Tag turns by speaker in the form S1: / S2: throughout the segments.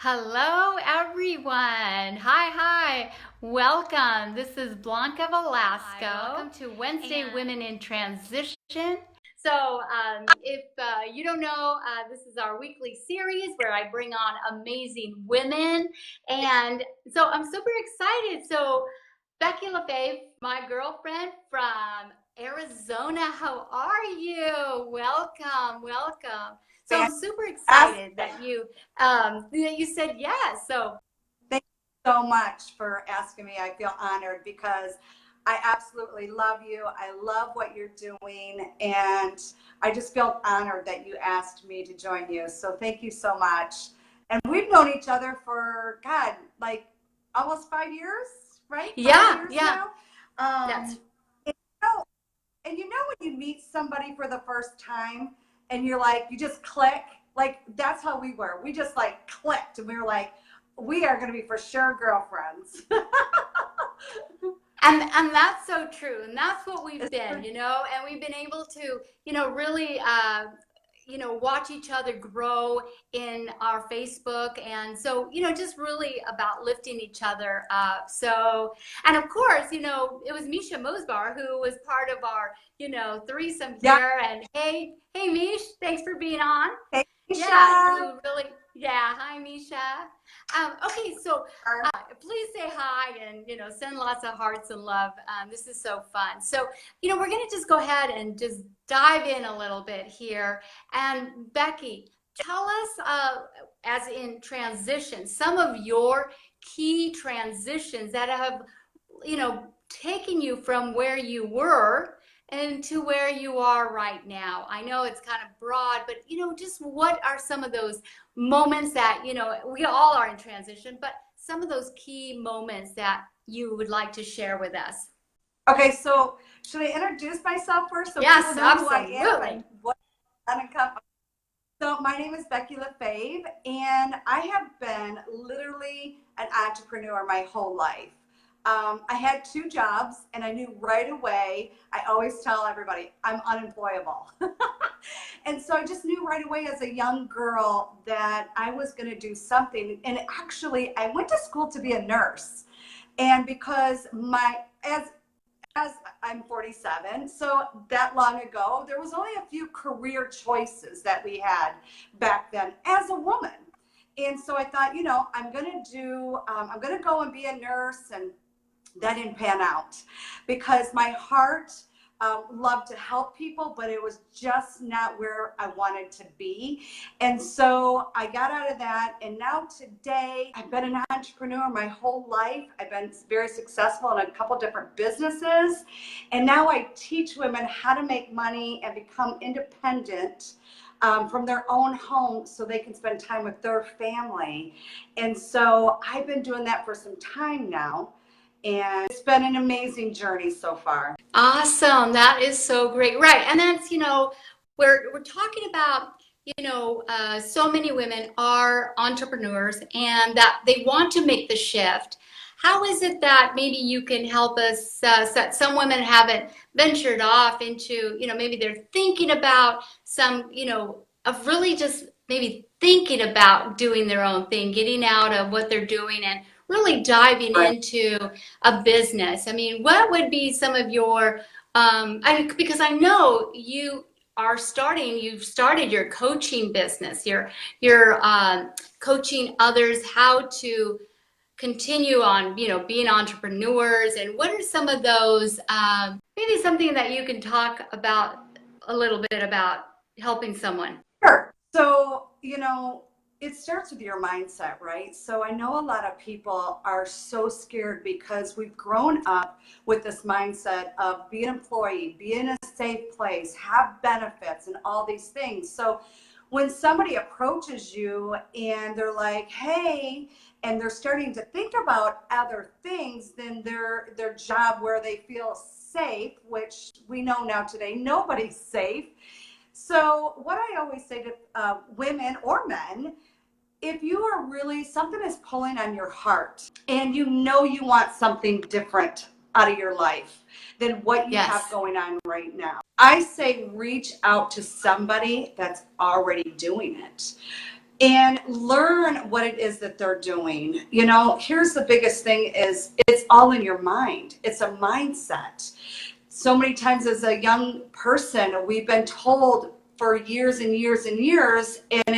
S1: Hello, everyone. Hi. Welcome. This is Blanca Velasco. Welcome to Wednesday Women in Transition. So, if you don't know, this is our weekly series where I bring on amazing women. And so I'm super excited. So, Becky Lafave, my girlfriend from Arizona, how are you? Welcome. So I'm super excited that you said yes. So
S2: Thank you so much for asking me. I feel honored because I absolutely love you. I love what you're doing, and I just felt honored that you asked me to join you. So thank you so much. And we've known each other for, God, like almost 5 years, right? Five
S1: yeah,
S2: years
S1: yeah,
S2: now.
S1: that's
S2: And you know, and you know when you meet somebody for the first time and you're like, you just click, like that's how we were. We just like clicked and we were like, we are going to be for sure girlfriends.
S1: and that's so true, and that's what we've been, and we've been able to, really, watch each other grow in our Facebook, and so just really about lifting each other up. So, and of course, it was Misha Mosbar who was part of our, threesome
S2: Yeah.
S1: here. And hey, Mish, thanks for being on.
S2: Hey,
S1: Yeah,
S2: Misha.
S1: you really, yeah. Hi, Misha. Okay, so please say hi and send lots of hearts and love. This is so fun. So we're gonna just go ahead and just dive in a little bit here. And Becky, tell us, as in transition, some of your key transitions that have taken you from where you were and to where you are right now. I know it's kind of broad, but just what are some of those moments that, we all are in transition, but some of those key moments that you would like to share with us?
S2: Okay, so should I introduce myself first so people
S1: Yes,
S2: know who I am
S1: absolutely.
S2: and what I'm come? So my name is Becky Lafave, and I have been literally an entrepreneur my whole life. I had two jobs, and I knew right away. I always tell everybody I'm unemployable, and so I just knew right away as a young girl that I was going to do something. And actually, I went to school to be a nurse, and because my as I'm 47, so that long ago, there was only a few career choices that we had back then as a woman. And so I thought, I'm going to go and be a nurse. And that didn't pan out because my heart loved to help people, but it was just not where I wanted to be. And so I got out of that. And now today, I've been an entrepreneur my whole life. I've been very successful in a couple different businesses. And now I teach women how to make money and become independent from their own home so they can spend time with their family. And so I've been doing that for some time now. And it's been an amazing journey so far.
S1: Awesome. That is so great. Right. And that's, we're talking about, so many women are entrepreneurs and that they want to make the shift. How is it that maybe you can help us, that some women haven't ventured off into, maybe they're thinking about some, of really just maybe thinking about doing their own thing, getting out of what they're doing and really diving
S2: Right.
S1: into a business. I mean, what would be some of your, because I know you've started your coaching business. You're coaching others how to continue on, being entrepreneurs. And what are some of those, maybe something that you can talk about a little bit about helping someone?
S2: Sure. So, it starts with your mindset, right? So I know a lot of people are so scared because we've grown up with this mindset of be an employee, be in a safe place, have benefits and all these things. So when somebody approaches you and they're like, hey, and they're starting to think about other things than their job where they feel safe, which we know now today, nobody's safe. So, what I always say to women or men, if you are really, something is pulling on your heart and you want something different out of your life than what you have
S1: Yes.
S2: going on right now, I say reach out to somebody that's already doing it. and learn what it is that they're doing. You know, here's the biggest thing is it's all in your mind. It's a mindset. So many times as a young person, we've been told for years and years and years, and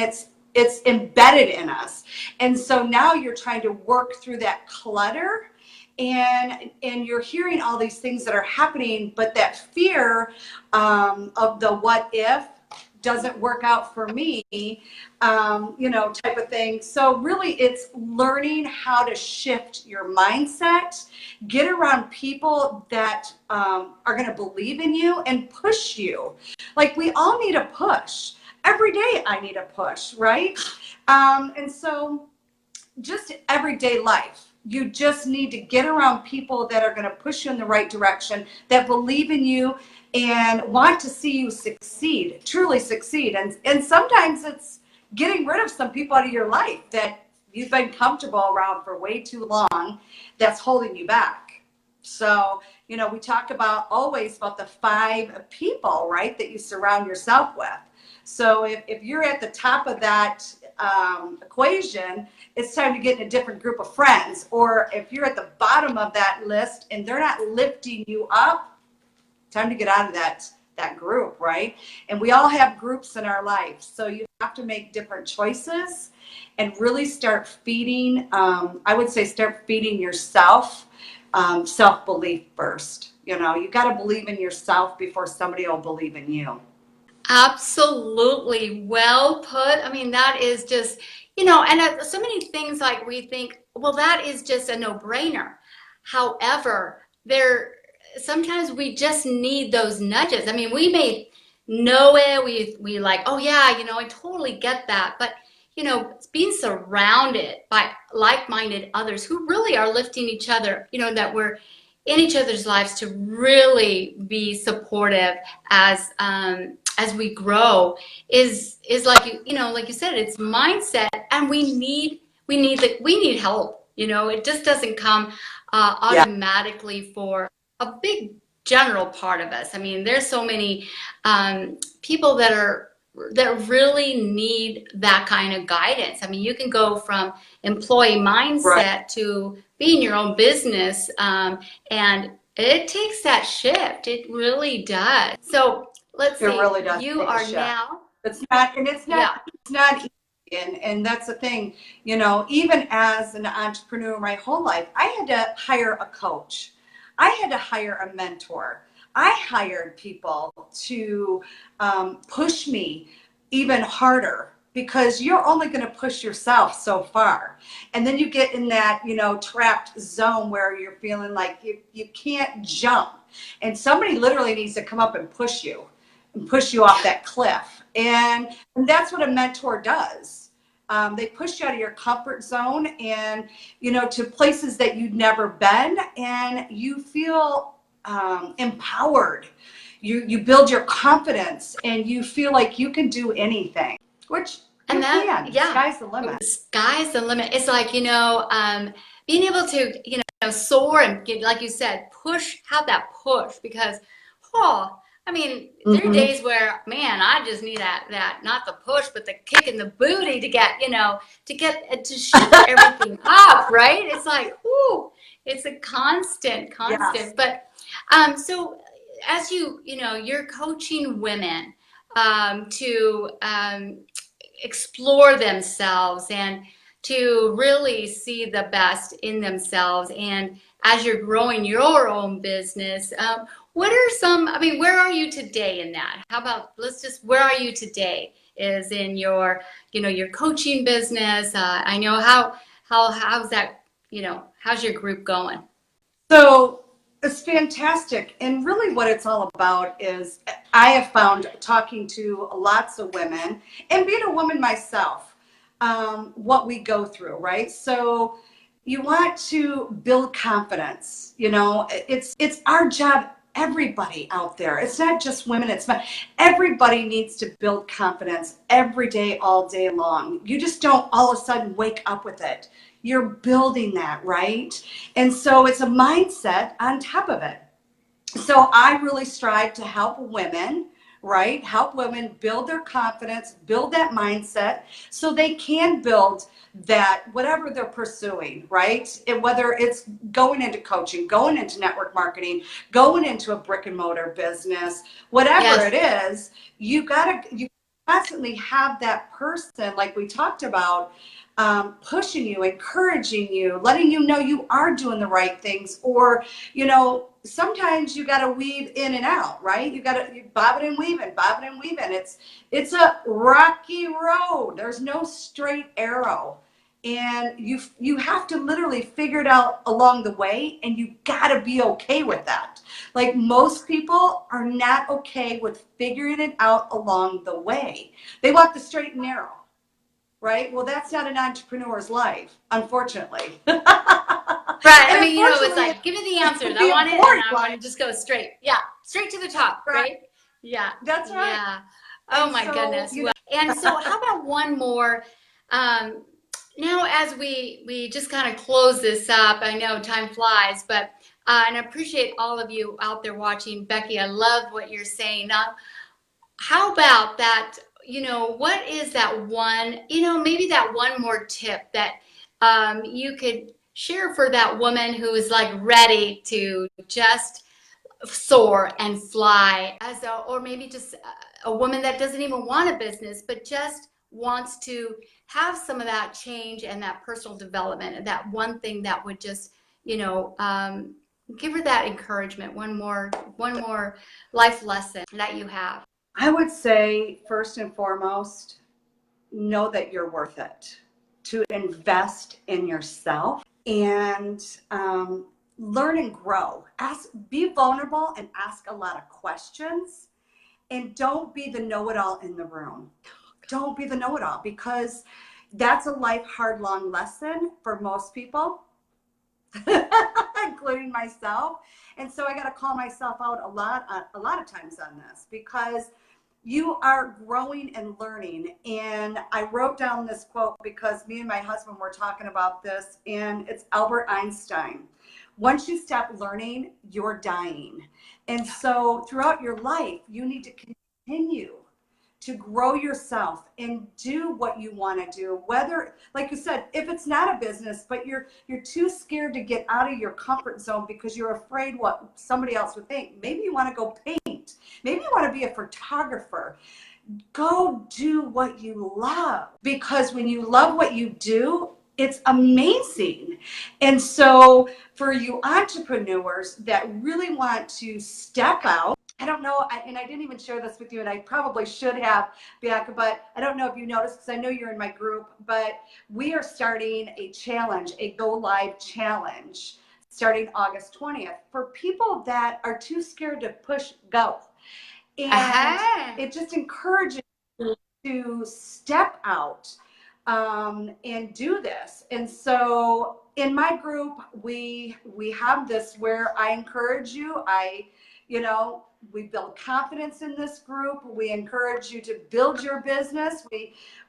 S2: it's embedded in us. And so now you're trying to work through that clutter, and you're hearing all these things that are happening, but that fear of the what if doesn't work out for me, you know, type of thing. So really it's learning how to shift your mindset, get around people that are going to believe in you and push you. Like we all need a push. Every day I need a push, right? And so just everyday life. You just need to get around people that are going to push you in the right direction, that believe in you and want to see you succeed, truly succeed. And sometimes it's getting rid of some people out of your life that you've been comfortable around for way too long that's holding you back. So, you know, we talk about always about the 5 people, right, that you surround yourself with. So if you're at the top of that equation, it's time to get in a different group of friends. Or if you're at the bottom of that list and they're not lifting you up, time to get out of that group, right? And we all have groups in our life. So you have to make different choices and really start feeding, I would say start feeding yourself self-belief first. You know, you got to believe in yourself before somebody will believe in you.
S1: Absolutely. Well put. I mean, that is just, and so many things like we think, well, that is just a no-brainer. However, sometimes we just need those nudges. I mean, we may know it. We like, oh yeah, I totally get that. But, being surrounded by like-minded others who really are lifting each other, that we're in each other's lives to really be supportive as we grow is like like you said, it's mindset, and we need help. It just doesn't come
S2: Yeah.
S1: automatically for a big general part of us. I mean, there's so many people that really need that kind of guidance. I mean, you can go from employee
S2: Right.
S1: mindset to being your own business, and it takes that shift. It really does. So let's
S2: It
S1: see.
S2: really does
S1: You
S2: take a
S1: are
S2: shift.
S1: now,
S2: It's not, and
S1: yeah.
S2: it's not easy. And that's the thing, you know, even as an entrepreneur my whole life, I had to hire a coach. I had to hire a mentor. I hired people to push me even harder because you're only going to push yourself so far. And then you get in that, you know, trapped zone where you're feeling like you can't jump. And somebody literally needs to come up and push you off that cliff. And that's what a mentor does. They push you out of your comfort zone and, you know, to places that you've never been, and you feel empowered. You build your confidence and you feel like you can do anything, which you
S1: And that,
S2: can.
S1: yeah,
S2: Sky's the limit.
S1: sky's the limit. It's like, being able to, soar and get, like you said, have that push because, oh, I mean, there are
S2: Mm-hmm.
S1: days where, man, I just need that, not the push, but the kick in the booty to get, to shift everything up, right? It's like, ooh, it's a constant,
S2: Yes.
S1: constant. But, so as you're coaching women, to, explore themselves and to really see the best in themselves. And as you're growing your own business, what are I mean, where are you today in that? How about, where are you today? Is in your coaching business. I know how's that, how's your group going?
S2: So it's fantastic. And really, what it's all about is I have found talking to lots of women and being a woman myself, what we go through, right? So you want to build confidence. You know, it's our job. Everybody out there. It's not just women. It's not. Everybody needs to build confidence every day, all day long. You just don't all of a sudden wake up with it. You're building that, right? And so it's a mindset on top of it. So I really strive to help women right? Help women build their confidence, build that mindset so they can build that whatever they're pursuing, right? And whether it's going into coaching, going into network marketing, going into a brick and mortar business, whatever
S1: Yes.
S2: it is, you constantly have that person, like we talked about, pushing you, encouraging you, letting you know you are doing the right things, or sometimes you got to weave in and out, right? You got to bob it and weave it, bob it and weave it. It's a rocky road. There's no straight arrow, and you have to literally figure it out along the way, and you got to be okay with that. Like, most people are not okay with figuring it out along the way. They want the straight and narrow, right? Well, that's not an entrepreneur's life, unfortunately.
S1: Right. I
S2: And
S1: mean, it's
S2: unfortunately,
S1: like, give me the
S2: it
S1: answers.
S2: can
S1: I
S2: be a
S1: want it, and
S2: boring
S1: I want
S2: life.
S1: to just go straight. Yeah. Straight to the top,
S2: Right.
S1: right? Yeah.
S2: That's right.
S1: Yeah. Oh
S2: And
S1: my
S2: so,
S1: goodness. Well, and so how about one more? Um, Now, as we just kind of close this up, I know time flies, but and I appreciate all of you out there watching. Becky, I love what you're saying. How about that? What is that one? Maybe that one more tip that you could share for that woman who is like ready to just soar and fly, or maybe just a woman that doesn't even want a business, but just wants to have some of that change and that personal development, and that one thing that would just, give her that encouragement. One more life lesson that you have.
S2: I would say, first and foremost, know that you're worth it. To invest in yourself and learn and grow. Be vulnerable and ask a lot of questions. And don't be the know-it-all in the room. Don't be the know-it-all, because that's a life hard, long lesson for most people, including myself. And so I got to call myself out a lot of times on this, because you are growing and learning. And I wrote down this quote because me and my husband were talking about this, and it's Albert Einstein. Once you stop learning, you're dying. And so throughout your life, you need to continue to grow yourself and do what you want to do. Whether, like you said, if it's not a business, but you're too scared to get out of your comfort zone because you're afraid what somebody else would think. Maybe you want to go paint. Maybe you want to be a photographer. Go do what you love, because when you love what you do, it's amazing. And so for you entrepreneurs that really want to step out, I don't know, and I didn't even share this with you, and I probably should have, Bianca, but I don't know if you noticed, because I know you're in my group, but we are starting a challenge, a Go Live challenge, starting August 20th, for people that are too scared to push go. And it just encourages you to step out and do this. And so in my group, we have this where I encourage you. We build confidence in this group. We encourage you to build your business.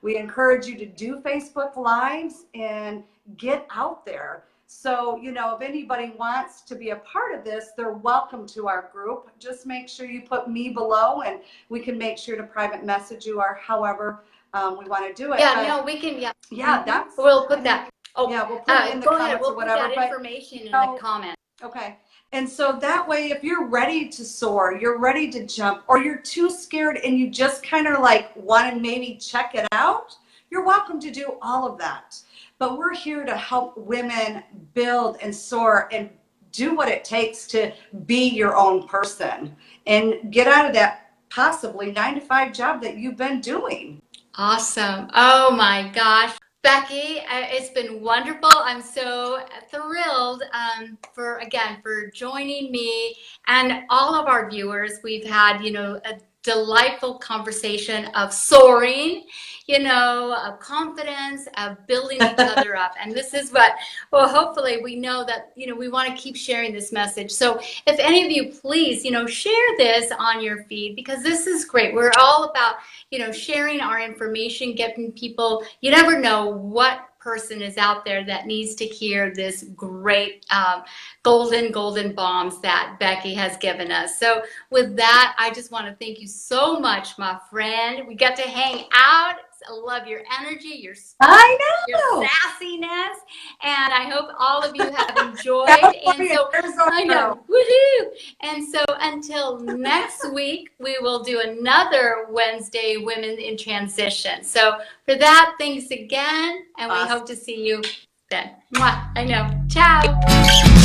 S2: We encourage you to do Facebook Lives and get out there. So, if anybody wants to be a part of this, they're welcome to our group. Just make sure you put me below, and we can make sure to private message you, or however we want to do it.
S1: Yeah, no, we can. Yeah,
S2: Yeah, that's.
S1: we'll put that. Oh,
S2: Yeah, we'll put it in the
S1: go ahead.
S2: comments
S1: We'll
S2: or
S1: put
S2: whatever.
S1: that
S2: But
S1: information in the comment.
S2: okay. And so that way, if you're ready to soar, you're ready to jump, or you're too scared and you just kind of like want to maybe check it out, you're welcome to do all of that. But we're here to help women build and soar and do what it takes to be your own person and get out of that possibly 9-to-5 job that you've been doing.
S1: Awesome. Oh my gosh. Becky, it's been wonderful. I'm so thrilled for joining me and all of our viewers. We've had, a delightful conversation of soaring, of confidence, of building each other up. And this is well, hopefully we know that, we want to keep sharing this message. So if any of you, please, share this on your feed, because this is great. We're all about, sharing our information, getting people, you never know what person is out there that needs to hear this great golden bombs that Becky has given us. So with that, I just want to thank you so much, my friend. We got to hang out. I love your energy, your
S2: I
S1: your
S2: know.
S1: sassiness, and I hope all of you have enjoyed. And
S2: California,
S1: so
S2: Arizona
S1: I
S2: girl.
S1: know, woohoo! And so until next week, we will do another Wednesday Women in Transition. So for that, thanks again, and we
S2: Awesome.
S1: hope to see you then. Mwah, I know. Ciao.